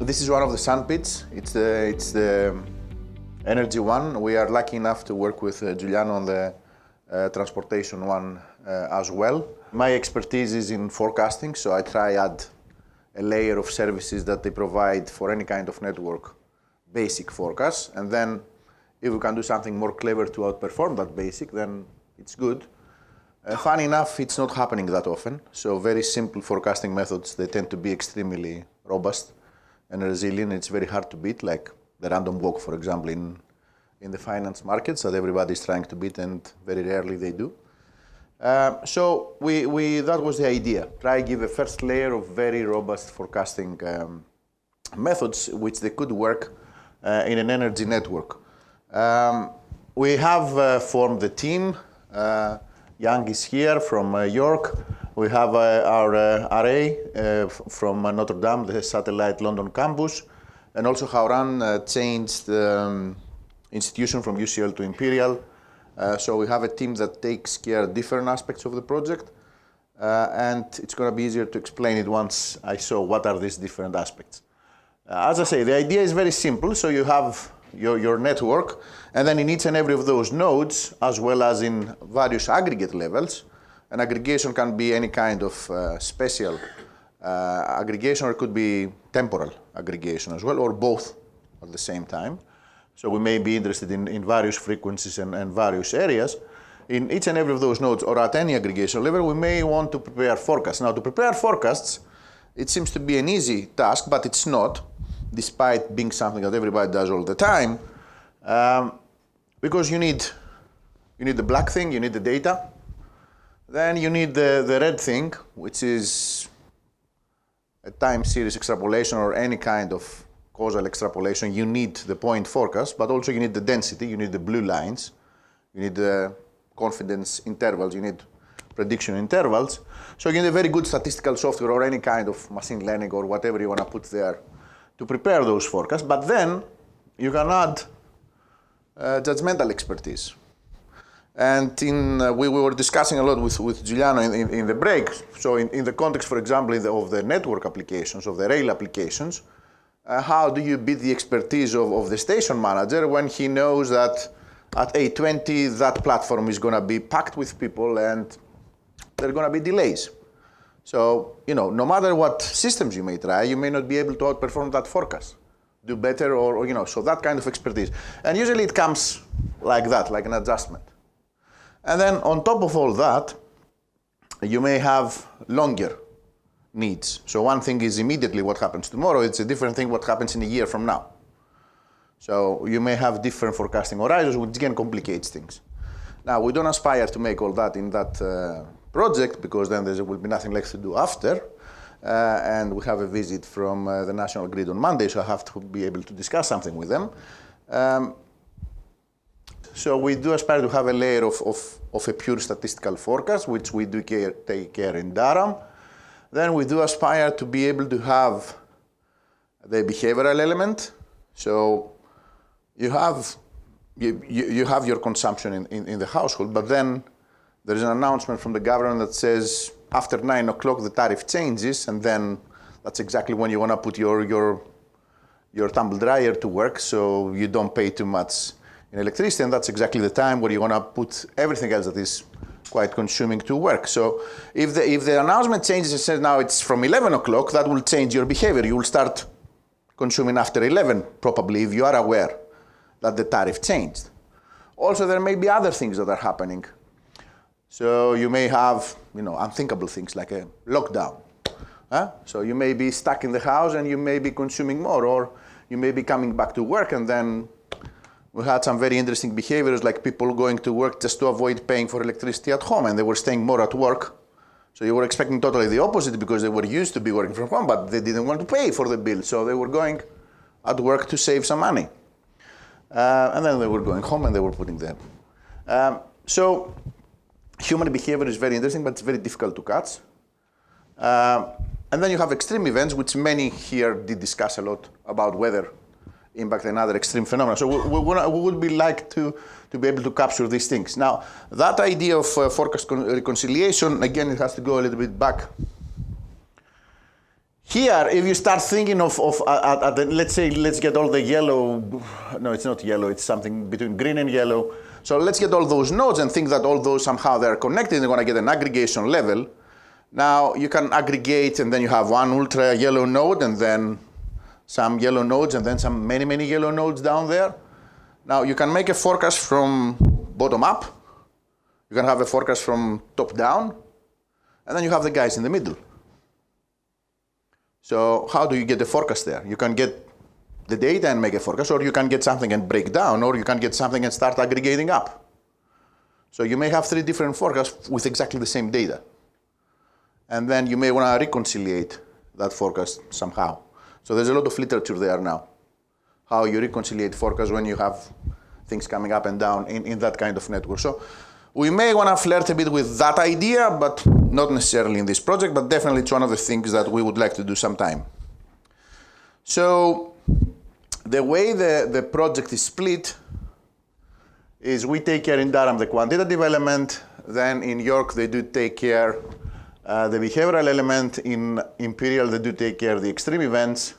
this is one of the sun pits. It's the energy one. We are lucky enough to work with Giuliano on the transportation one as well. My expertise is in forecasting, so I try add a layer of services that they provide for any kind of network, basic forecast, and then if we can do something more clever to outperform that basic, then it's good. Funny enough, it's not happening that often, so very simple forecasting methods, they tend to be extremely robust and resilient. It's very hard to beat, like the random walk, for example, in the finance markets that everybody's trying to beat and very rarely they do. So that was the idea. Try give a first layer of very robust forecasting methods which they could work in an energy network. We have formed the team. Young is here from York. We have our RA from Notre Dame, the satellite London campus, and also Hauran changed the institution from UCL to Imperial. So we have a team that takes care of different aspects of the project, and it's going to be easier to explain it once I show what are these different aspects. As I say, the idea is very simple. So you have your network, and then in each and every of those nodes, as well as in various aggregate levels, an aggregation can be any kind of special aggregation, or it could be temporal aggregation as well, or both at the same time. So we may be interested in various frequencies and various areas. In each and every of those nodes, or at any aggregation level, we may want to prepare forecasts. Now, to prepare forecasts, it seems to be an easy task, but it's not, despite being something that everybody does all the time, because you need the black thing, you need the data, then you need the red thing, which is a time series extrapolation or any kind of causal extrapolation. You need the point forecast, but also you need the density, you need the blue lines, you need the confidence intervals, you need prediction intervals. So you need a very good statistical software or any kind of machine learning or whatever you want to put there to prepare those forecasts. But then you can add judgmental expertise. And we were discussing a lot with Giuliano in the break. So in the context, for example, of the network applications, of the rail applications, how do you beat the expertise of the station manager when he knows that at 8:20 that platform is going to be packed with people and there are going to be delays? So, no matter what systems you may try, you may not be able to outperform that forecast, do better, or so that kind of expertise. And usually it comes like that, like an adjustment. And then on top of all that, you may have longer needs. So one thing is immediately what happens tomorrow. It's a different thing what happens in a year from now. So you may have different forecasting horizons, which again complicates things. Now, we don't aspire to make all that in that project, because then there will be nothing left to do after. And we have a visit from the National Grid on Monday, so I have to be able to discuss something with them. So we do aspire to have a layer of a pure statistical forecast, which we do take care in Durham. Then we do aspire to be able to have the behavioral element. So you have your consumption in the household, but then there is an announcement from the government that says after 9 o'clock the tariff changes, and then that's exactly when you want to put your tumble dryer to work, so you don't pay too much in electricity, and that's exactly the time where you want to put everything else that is quite consuming to work. So if the announcement changes and says now it's from 11 o'clock, that will change your behavior. You will start consuming after 11, probably, if you are aware that the tariff changed. Also, there may be other things that are happening. So you may have, unthinkable things like a lockdown. So you may be stuck in the house and you may be consuming more, or you may be coming back to work, and then we had some very interesting behaviors, like people going to work just to avoid paying for electricity at home, and they were staying more at work. So you were expecting totally the opposite, because they were used to be working from home, but they didn't want to pay for the bill, so they were going at work to save some money. And then they were going home and they were putting them. So human behavior is very interesting, but it's very difficult to catch. And then you have extreme events, which many here did discuss a lot about weather impact and other extreme phenomena. So we would be like to be able to capture these things. Now, that idea of forecast reconciliation, again, it has to go a little bit back. Here, if you start thinking of let's say, let's get all the yellow, no, it's not yellow, it's something between green and yellow. So let's get all those nodes and think that all those somehow they're connected, they're gonna get an aggregation level. Now you can aggregate and then you have one ultra yellow node and then some yellow nodes and then some many yellow nodes down there. Now you can make a forecast from bottom up. You can have a forecast from top down. And then you have the guys in the middle. So how do you get the forecast there? You can get the data and make a forecast, or you can get something and break down, or you can get something and start aggregating up. So you may have 3 different forecasts with exactly the same data. And then you may want to reconciliate that forecast somehow. So there's a lot of literature there now, how you reconciliate forecasts when you have things coming up and down in that kind of network. So we may want to flirt a bit with that idea, but not necessarily in this project, but definitely it's one of the things that we would like to do sometime. So the way the project is split is we take care in Durham the quantitative element, then in York they do take care the behavioral element, in Imperial they do take care of the extreme events,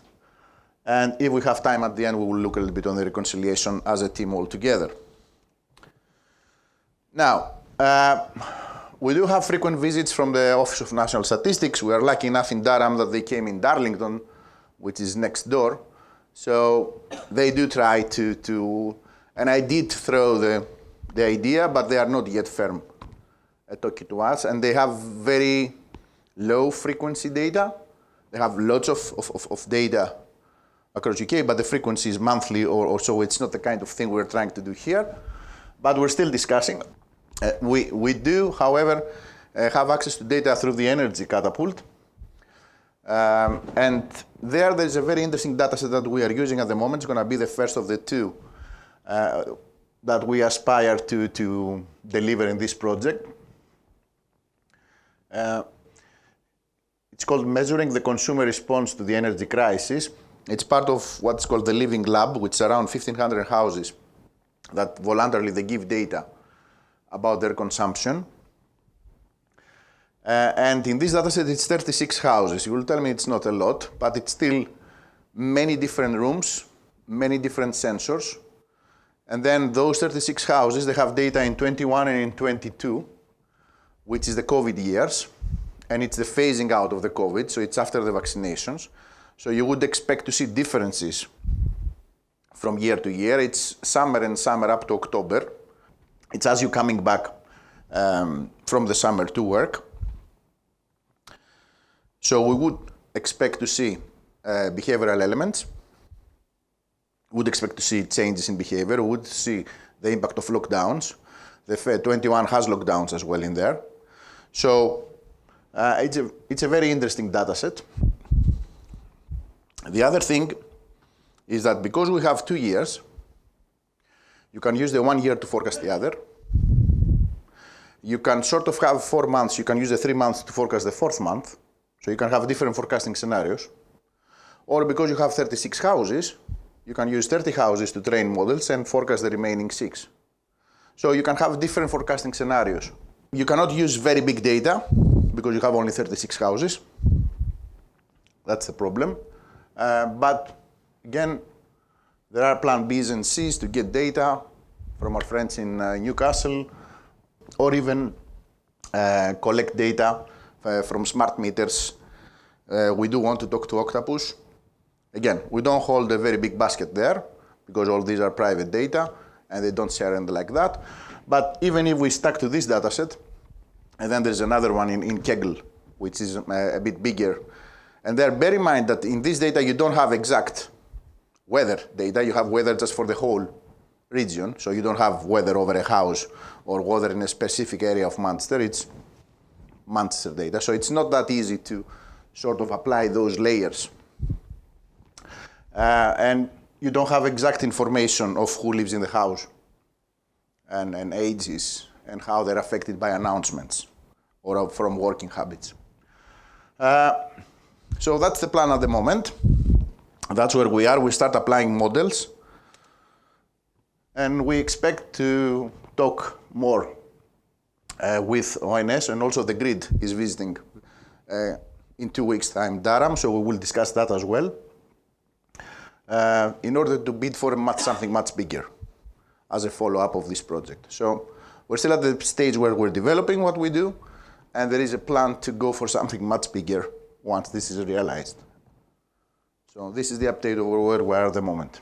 and if we have time at the end we will look a little bit on the reconciliation as a team altogether. Now, we do have frequent visits from the Office of National Statistics. We are lucky enough in Durham that they came in Darlington, which is next door. So they do try to and I did throw the idea, but they are not yet firm at talking to us. And they have very low frequency data. They have lots of data across UK, but the frequency is monthly or so. It's not the kind of thing we're trying to do here. But we're still discussing. We do, however, have access to data through the energy catapult. And there's a very interesting data set that we are using at the moment. It's going to be the first of the 2 that we aspire to deliver in this project. It's called Measuring the Consumer Response to the Energy Crisis. It's part of what's called the Living Lab, which is around 1,500 houses that voluntarily they give data about their consumption. And in this dataset, it's 36 houses. You will tell me it's not a lot, but it's still many different rooms, many different sensors. And then those 36 houses, they have data in 21 and in 22, which is the COVID years. And it's the phasing out of the COVID, so it's after the vaccinations. So you would expect to see differences from year to year. It's summer and summer up to October. It's as you're coming back from the summer to work. So we would expect to see behavioral elements. We would expect to see changes in behavior. We would see the impact of lockdowns. The 21 has lockdowns as well in there. So it's a very interesting data set. The other thing is that because we have 2 years, you can use the 1 year to forecast the other. You can sort of have 4 months. You can use the 3 months to forecast the 4th month. So you can have different forecasting scenarios. Or because you have 36 houses, you can use 30 houses to train models and forecast the remaining 6. So you can have different forecasting scenarios. You cannot use very big data because you have only 36 houses. That's the problem. But again, there are plan Bs and Cs to get data from our friends in Newcastle, or even collect data from smart meters. We do want to talk to Octopus. Again, we don't hold a very big basket there because all these are private data and they don't share and like that. But even if we stuck to this data set, and then there's another one in Kegel, which is a bit bigger. And there, bear in mind that in this data, you don't have exact weather data. You have weather just for the whole region. So you don't have weather over a house or weather in a specific area of Manchester. It's Manchester data. So it's not that easy to sort of apply those layers. And you don't have exact information of who lives in the house and ages and how they're affected by announcements or from working habits. So that's the plan at the moment. That's where we are. We start applying models. And we expect to talk more with ONS, and also the grid is visiting in 2 weeks' time Durham, so we will discuss that as well, in order to bid for something much bigger as a follow-up of this project. So we're still at the stage where we're developing what we do, and there is a plan to go for something much bigger once this is realized. So this is the update of where we are at the moment.